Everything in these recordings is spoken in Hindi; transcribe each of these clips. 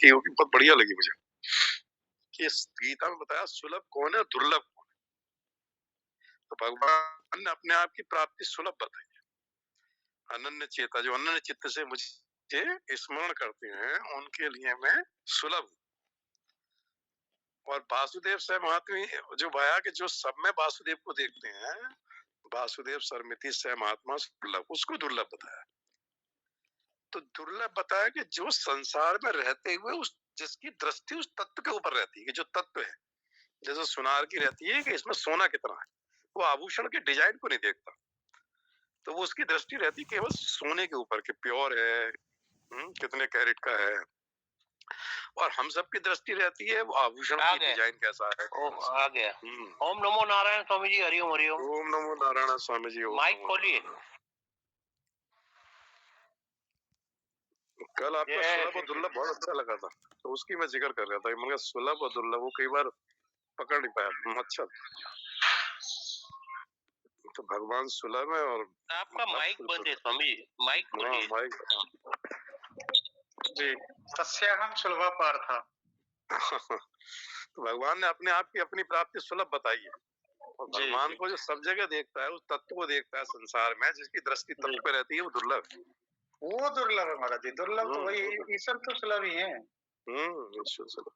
की होगी, बहुत बढ़िया लगी मुझे कि इस गीता में बताया सुलभ कौन है, दुर्लभ कौन है। तो भगवान ने अपने आप की प्राप्ति सुलभ बताई है। अनन्य चेता, जो अनन्य चित्त से मुझे स्मरण करते हैं, उनके लिए मैं सुलभ हूँ। और वासुदेव से महात्मा जो भया कि जो सब में वासुदेव को देखते हैं, वासुदेव सर्वमिति से महात्मा सुलभ, उसको दुर्लभ बताया। तो दुर्लभ बताया कि जो संसार में रहते हुए उस जिसकी दृष्टि उस तत्व के ऊपर रहती है कि जो तत्व है, जैसे सुनार की रहती है कि इसमें सोना कितना है, वो आभूषण के डिजाइन को नहीं देखता, तो वो उसकी दृष्टि रहती केवल सोने के ऊपर कि प्योर है, कितने कैरेट का है। और हम सब की दृष्टि रहती है वो आभूषण की डिजाइन कैसा है। आ गया। ओम नमो नारायण स्वामी जी, हरिओम हरिओम। ओम नमो नारायण स्वामी जी। माइक खोलिए। कल आपका सुलभ और दुर्लभ बहुत अच्छा लगा था, तो उसकी मैं जिक्र कर रहा था। मैंने सुलभ और दुर्लभ वो कई बार पकड़ नहीं पाया। अच्छा, तो भगवान सुलभ है। और आपका माइक बंद है स्वामी जी, माइक खोलिए। माइक जी, तस्याहं सुलभा पार्था। तो भगवान ने अपने आप की अपनी प्राप्ति सुलभ बताई है। और भगवान को जो सब जगह देखता है, उस तत्व को देखता है संसार में, जिसकी दृष्टि तत्व पे रहती है, वो दुर्लभ है। वो दुर्लभ है महाराज जी, दुर्लभ तो वही, ईश्वर तो सुलभ ही है। ईश्वर सुलभ।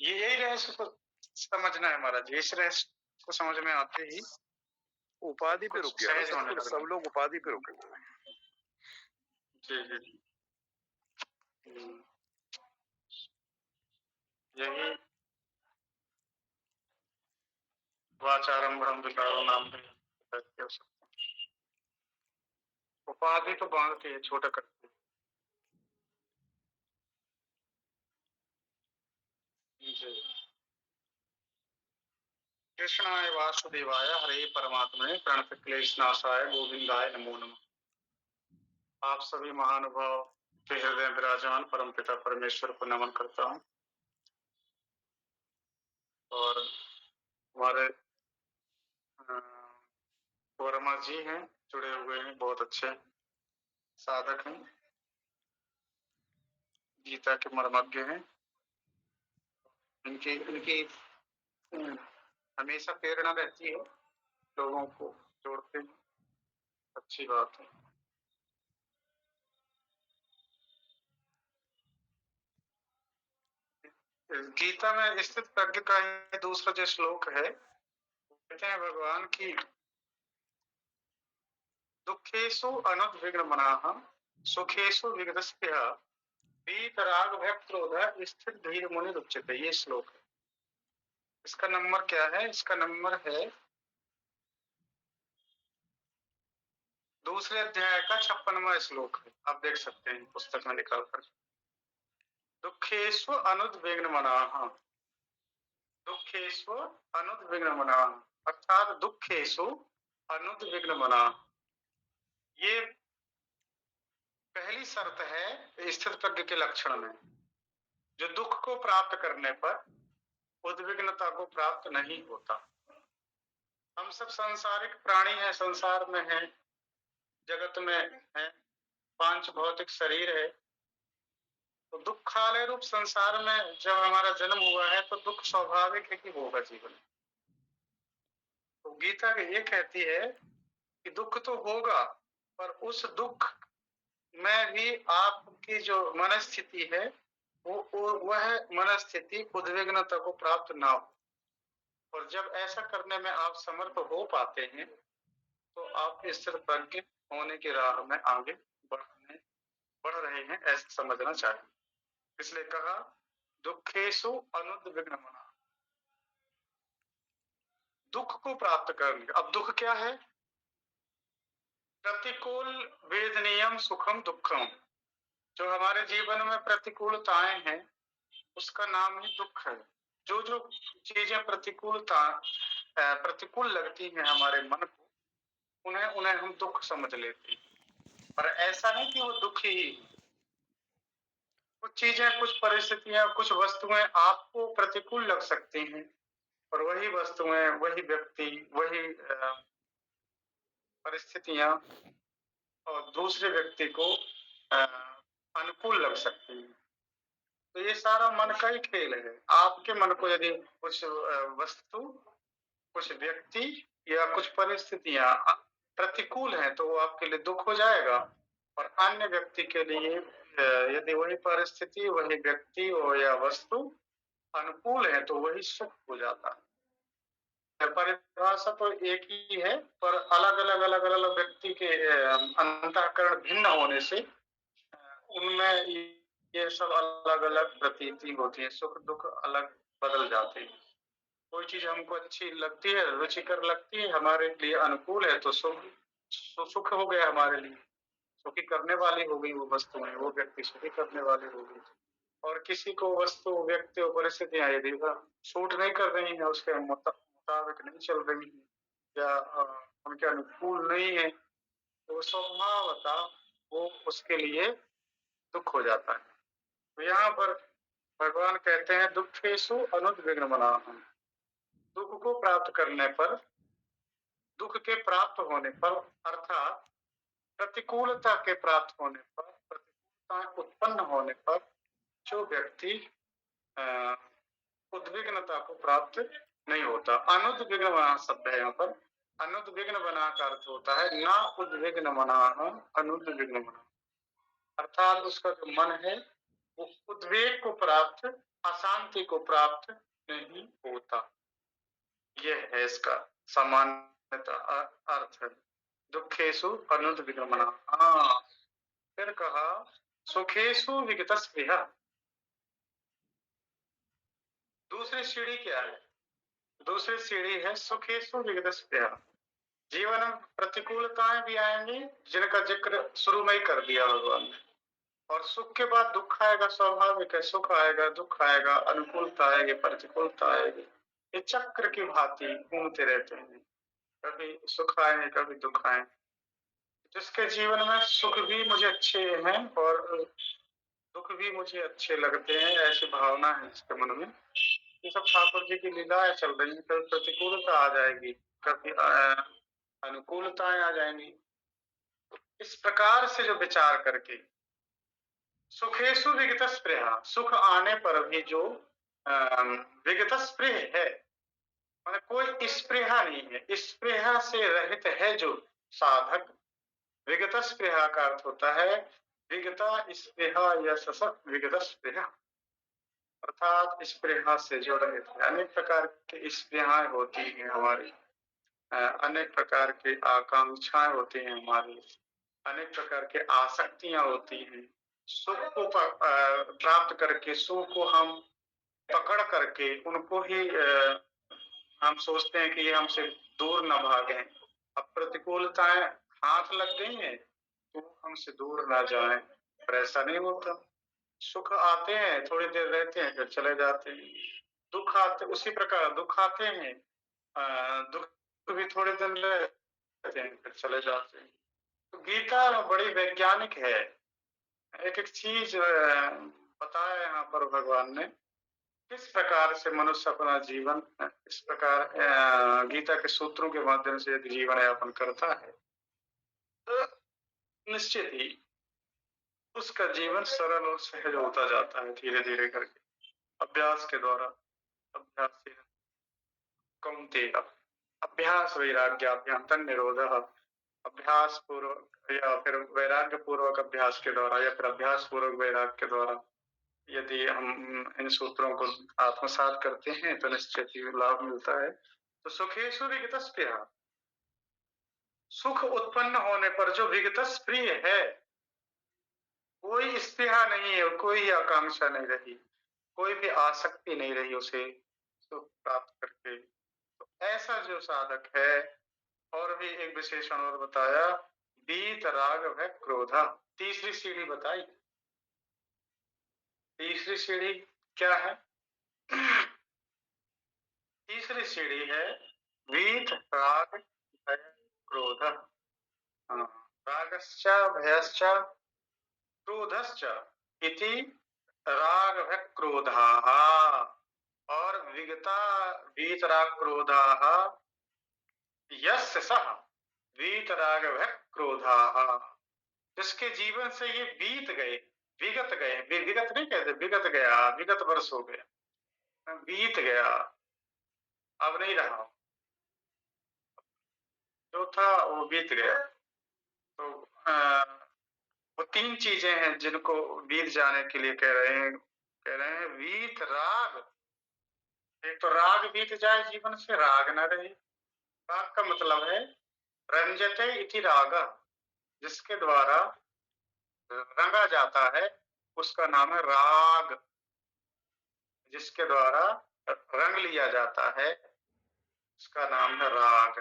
ये यही रहस्य को समझना है महाराज जी। इस रहस्य को समझ में आते ही उपाधि पे रुक गया, सब लोग उपाधि पे रुके हुए हैं। जी जी, यही वाचारंभम विकारो नाम उपाधि तो बांधते हैं, छोटा करते हैं। कृष्णाय वासुदेवाय हरे परमात्मने प्रणत क्लेश नाशाय गोविंदाय नमो नमः। आप सभी महानुभाव के हृदय विराजमान परम पिता परमेश्वर को नमन करता हूँ। और हमारे वर्मा जी हैं, जुड़े हुए हैं, बहुत अच्छे साधक हैं, गीता के मर्मज्ञ हैं। इनकी हमेशा प्रेरणा रहती है, लोगों को जोड़ते हैं, अच्छी बात है। गीता में स्थित प्रज्ञ का ही दूसरा जो श्लोक है, कहते हैं भगवान की दुखेषु अनुद्विग्न मनाः सुखेषु विगतस्पृहः वीतराग भयक्रोध स्थिर धीर मुनि उच्यते। ये श्लोक है। इसका नंबर क्या है? इसका नंबर है दूसरे अध्याय का 56वां श्लोक है। आप देख सकते हैं पुस्तक में निकाल कर। दुखेषु अनुद्विग्न मनाः, दुखेषु अनुद्विग्न मनाः, अर्थात दुखेषु अनुद्विग्न मनाः, ये पहली शर्त है स्थित प्रज्ञ के लक्षण में। जो दुख को प्राप्त करने पर उद्विग्नता को प्राप्त नहीं होता। हम सब सांसारिक प्राणी हैं, संसार में हैं, जगत में हैं, पांच भौतिक शरीर है। तो दुखालय रूप संसार में जब हमारा जन्म हुआ है तो दुख स्वाभाविक है कि होगा जीवन। तो गीता ये कहती है कि दुख तो होगा, पर उस दुख में भी आपकी जो मनस्थिति है वह मनस्थिति उद्विग्नता को प्राप्त ना हो। और जब ऐसा करने में आप समर्थ हो पाते हैं तो आप स्थिर प्रज्ञ होने की राह में आगे बढ़ रहे हैं, ऐसा समझना चाहिए। इसलिए कहा दुखेषु अनुद्विग्न मनाः, दुख को प्राप्त करने। अब दुख क्या है? प्रतिकूल वेदनीयम सुखम दुखम। जो हमारे जीवन में प्रतिकूलताएं हैं उसका नाम ही दुख है। जो जो चीजें प्रतिकूल लगती हैं हमारे मन को, उन्हें हम दुख समझ लेते हैं। पर ऐसा नहीं कि वो दुख ही। कुछ चीजें, कुछ परिस्थितियां, कुछ वस्तुएं आपको प्रतिकूल लग सकती हैं, और वही वस्तुएं, वही व्यक्ति, वही परिस्थितियां और दूसरे व्यक्ति को अनुकूल लग सकती हैं। तो ये सारा मन का ही खेल है। आपके मन को यदि कुछ वस्तु, कुछ व्यक्ति या कुछ परिस्थितियां प्रतिकूल हैं तो वो आपके लिए दुख हो जाएगा, और अन्य व्यक्ति के लिए यदि वही परिस्थिति, वही व्यक्ति हो या वस्तु अनुकूल है तो वही सुख हो जाता है। परिभाषा तो एक ही है, पर अलग अलग व्यक्ति के अंतःकरण भिन्न होने से उनमें ये सब अलग अलग प्रतीति होती है, सुख दुख अलग बदल जाते हैं। कोई चीज हमको अच्छी लगती है, रुचिकर लगती है, हमारे लिए अनुकूल है तो सुख हो गया हमारे लिए, सुखी करने वाली हो गई वो वस्तु है, वो व्यक्ति सुखी करने वाली हो गई। और किसी को वस्तु, व्यक्ति और परिस्थितियां यदि सूट नहीं कर रही है, उसके मुताबिक नहीं चल रही है या उनके अनुकूल नहीं है, तो स्वभावतः वो उसके लिए दुख हो जाता है। तो यहाँ पर भगवान कहते हैं दुखेषु अनुद्विग्न मनाः। दुख को प्राप्त करने पर, दुख के प्राप्त होने पर, अर्थात प्रतिकूलता के प्राप्त होने पर, प्रतिकूलता उत्पन्न होने पर जो व्यक्ति उद्विग्नता को प्राप्त नहीं होता। अनुद्विग्न मना शब्द है यहाँ पर। अनुद्विग्न मना का अर्थ होता है ना उद्विग्न मनाः, अनुद्विग्न मना, अर्थात उसका जो मन है वो उद्वेग को प्राप्त, अशांति को प्राप्त नहीं होता। यह है इसका सामान्यतः अर्थ है। दुखेषु अनुद्विग्न मनाः। फिर कहा सुखेषु विगतस्पृहा। दूसरी सीढ़ी क्या है? दूसरी सीढ़ी है सुखेषु विगतस्पृहा। जीवन में प्रतिकूलताएं भी आएंगी, जिनका जिक्र शुरू में ही कर दिया भगवान ने, और सुख के बाद दुख आएगा, स्वाभाविक है। सुख आएगा, दुख आएगा, अनुकूलता आएगी, प्रतिकूलता आएगी, ये चक्र की भांति घूमते रहते हैं। कभी सुख आए, कभी दुख आए। जिसके जीवन में सुख भी मुझे अच्छे हैं और दुख भी मुझे अच्छे लगते हैं, ऐसी भावना है इसके मन में, ये सब ठाकुर जी की लीलाएं चल रही है। कभी प्रतिकूलता आ जाएगी, कभी अनुकूलताएं आ जाएंगी। इस प्रकार से जो विचार करके सुखेषु विगतस्पृहा, सुख आने पर भी जो विगतस्पृह है, माने कोई स्पृहा नहीं है, स्पृहा से रहित है जो साधक। विगतस्पृहा का अर्थ होता है विगता स्पृहा यशस विगतस्पृहा, अर्थात स्पृहा से जो रहित है। अनेक प्रकार की स्पृहाएं होती हैं हमारी, अनेक प्रकार की आकांक्षाएं होती हैं हमारी, अनेक प्रकार की आसक्तियां होती हैं। सुख को प्राप्त करके, सुख को हम पकड़ करके उनको ही हम सोचते हैं कि ये हमसे दूर न भागें। अब प्रतिकूलताएं हाथ लग गई हैं तो हमसे दूर ना जाएं, पर ऐसा नहीं होता। सुख आते हैं, थोड़ी देर रहते हैं, फिर चले जाते हैं। दुख आते, उसी प्रकार दुख आते हैं, दुख भी थोड़े दिन रहते हैं, फिर चले जाते हैं। तो गीता बड़ी वैज्ञानिक है, एक एक चीज बताया यहाँ पर भगवान ने, किस प्रकार से मनुष्य अपना जीवन इस प्रकार गीता के सूत्रों के माध्यम से यदि जीवन यापन करता है तो निश्चित ही उसका जीवन सरल और सहज होता जाता है, धीरे धीरे करके, अभ्यास के द्वारा। अभ्यास से कौन्तेय अभ्यास वैराग्याभ्याम तन्निरोधः। अभ्यास पूर्वक या फिर वैराग्य पूर्वक अभ्यास के द्वारा या फिर अभ्यास पूर्वक वैराग्य के द्वारा यदि हम इन सूत्रों को आत्मसात करते हैं तो निश्चित ही लाभ मिलता है। तो सुखेषु विगतस्पृहा, सुख उत्पन्न होने पर जो विगतस्पृह है, कोई स्पृहा नहीं है, कोई आकांक्षा नहीं रही, कोई भी आसक्ति नहीं रही उसे सुख प्राप्त करके, तो ऐसा जो साधक है। और भी एक विशेषण और बताया, वीत राग व क्रोधा। तीसरी सीढ़ी बताई। तीसरी सीढ़ी क्या है? तीसरी सीढ़ी है वीत राग भय क्रोध। रागश्च भयश्च क्रोधश्च इति राग भय क्रोधाः। और विगता वीत राग क्रोधाः यस्य सः वीत राग भय क्रोधाः, जिसके जीवन से ये बीत गए, विगत गए, विगत नहीं कहते, विगत गया, विगत वर्ष हो गया, बीत गया, अब नहीं रहा, जो था वो बीत गया। तो वो 3 चीजें हैं जिनको बीत जाने के लिए कह रहे हैं वीत राग। एक तो राग बीत जाए जीवन से, राग न रहे। राग का मतलब है रंजते इति राग, जिसके द्वारा रंगा जाता है उसका नाम है राग, जिसके द्वारा रंग लिया जाता है उसका नाम है राग।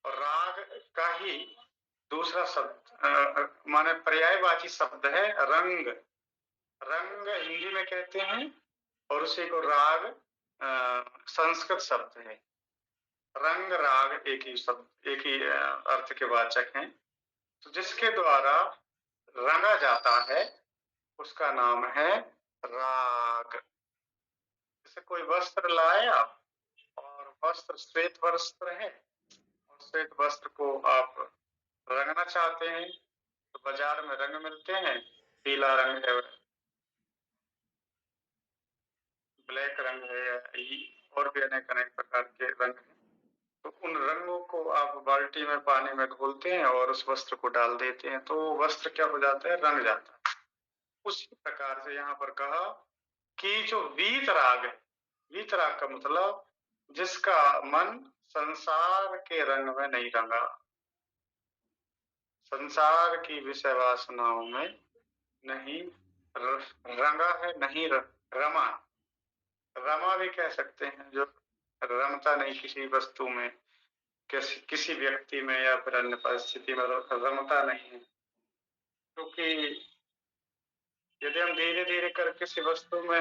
और राग का ही दूसरा शब्द माने पर्यायवाची शब्द है रंग। रंग हिंदी में कहते हैं और उसी को राग संस्कृत शब्द है। रंग राग एक ही शब्द, एक ही अर्थ के वाचक हैं। तो जिसके द्वारा रंगा जाता है उसका नाम है राग। जैसे कोई वस्त्र लाए आप, और वस्त्र श्वेत वस्त्र है, और श्वेत वस्त्र को आप रंगना चाहते हैं तो बाजार में रंग मिलते हैं, पीला रंग है, ब्लैक रंग है, और भी अनेक अनेक प्रकार के रंग हैं। तो उन रंगों को आप बाल्टी में पानी में घोलते हैं और उस वस्त्र को डाल देते हैं, तो वस्त्र क्या हो जाता है, रंग जाता है। उसी प्रकार से यहाँ पर कहा कि जो वीत राग है, वीत राग का मतलब जिसका मन संसार के रंग में नहीं रंगा, संसार की विषय वासनाओं में नहीं रंगा है, नहीं रमा। रमा भी कह सकते हैं, जो रमता नहीं किसी वस्तु में, किसी व्यक्ति में या फिर अन्य परिस्थिति में रमता नहीं है। क्योंकि यदि हम धीरे धीरे कर किसी वस्तु में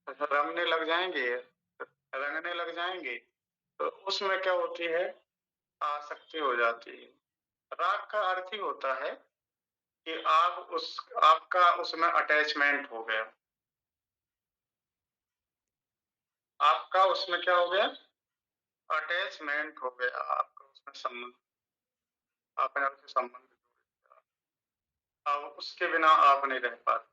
रमने लग जाएंगे, रंगने लग जाएंगे, तो उसमें क्या होती है, आसक्ति हो जाती है। राग का अर्थ ही होता है कि आपका उसमें अटैचमेंट हो गया, आपका उसमें क्या हो गया, अटैचमेंट हो गया, आपका उसमें संबंध, आपने उससे संबंध जोड़ दिया। अब उसके बिना आप नहीं रह पाते।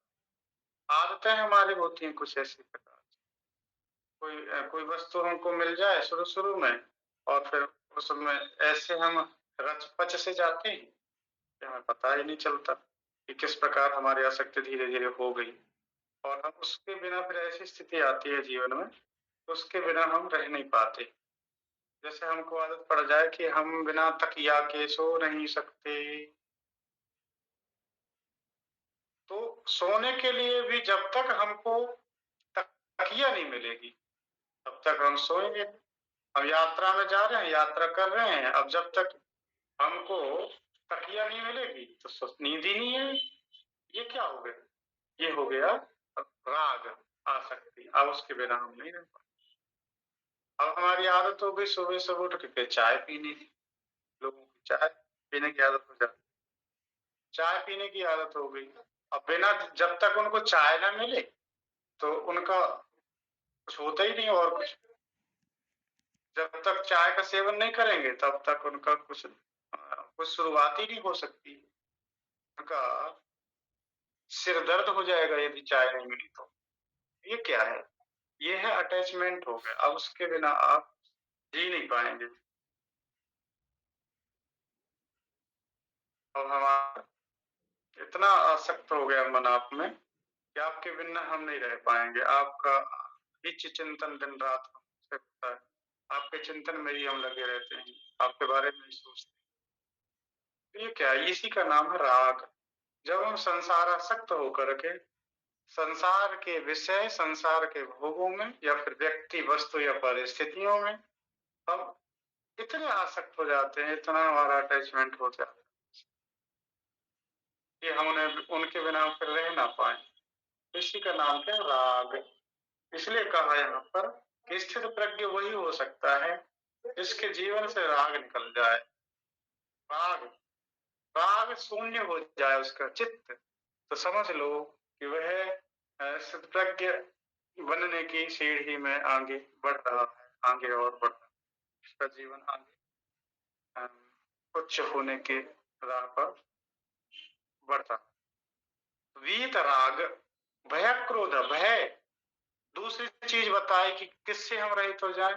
आदतें हमारी होती हैं कुछ ऐसी प्रकार से, कोई वस्तु हमको मिल जाए शुरू शुरू में, और फिर उसमें ऐसे हम रच पच से जाते हैं कि हमें पता ही नहीं चलता कि किस प्रकार हमारी आसक्ति धीरे धीरे हो गई। और हम उसके बिना फिर ऐसी स्थिति आती है जीवन में, उसके बिना हम रह नहीं पाते। जैसे हमको आदत पड़ जाए कि हम बिना तकिया के सो नहीं सकते, तो सोने के लिए भी जब तक हमको तकिया नहीं मिलेगी तब तक हम सोएंगे। अब यात्रा में जा रहे हैं, यात्रा कर रहे हैं, अब जब तक हमको तकिया नहीं मिलेगी तो नींद ही नहीं है। ये क्या हो गया, ये हो गया राग, आसक्ति। अब उसके बिना हम नहीं रह पाते। अब हमारी आदत हो गई सुबह सुबह उठ के चाय पीने की, लोगों की चाय पीने की आदत हो जाती, चाय पीने की आदत हो गई। अब बिना, जब तक उनको चाय ना मिले तो उनका कुछ होता ही नहीं। और कुछ, जब तक चाय का सेवन नहीं करेंगे तब तक उनका कुछ शुरुआत ही नहीं हो सकती। उनका सिर दर्द हो जाएगा यदि चाय नहीं मिली तो। ये क्या है, ये है अटैचमेंट हो गया। अब उसके बिना आप जी नहीं पाएंगे। अब हमारा इतना आसक्त हो गया मन आप में कि आपके बिना हम नहीं रह पाएंगे। आपका नित्य चिंतन दिन रात हमसे होता है, आपके चिंतन में ही हम लगे रहते हैं, आपके बारे में ही सोचते हैं। ये क्या है, इसी का नाम है राग। जब हम संसारासक्त होकर के संसार के विषय, संसार के भोगों में, या फिर व्यक्ति वस्तु या परिस्थितियों में हम इतने आसक्त हो जाते हैं, इतना हमारा अटैचमेंट हो जाता है कि हम उनके बिना फिर रह ना पाए। इसी का नाम क्या, राग। इसलिए कहा यहाँ पर कि स्थित प्रज्ञ वही हो सकता है जिसके जीवन से राग निकल जाए। राग, राग शून्य हो जाए उसका चित्त, तो समझ लो कि वह स्थित प्रज्ञ बनने की सीढ़ी में आगे बढ़ रहा है, आगे और बढ़ रहा है। उसका जीवन आगे उच्च होने के राह पर बढ़ता। वीत राग भय क्रोध, भय दूसरी चीज बताए कि किससे हम रहित हो जाए,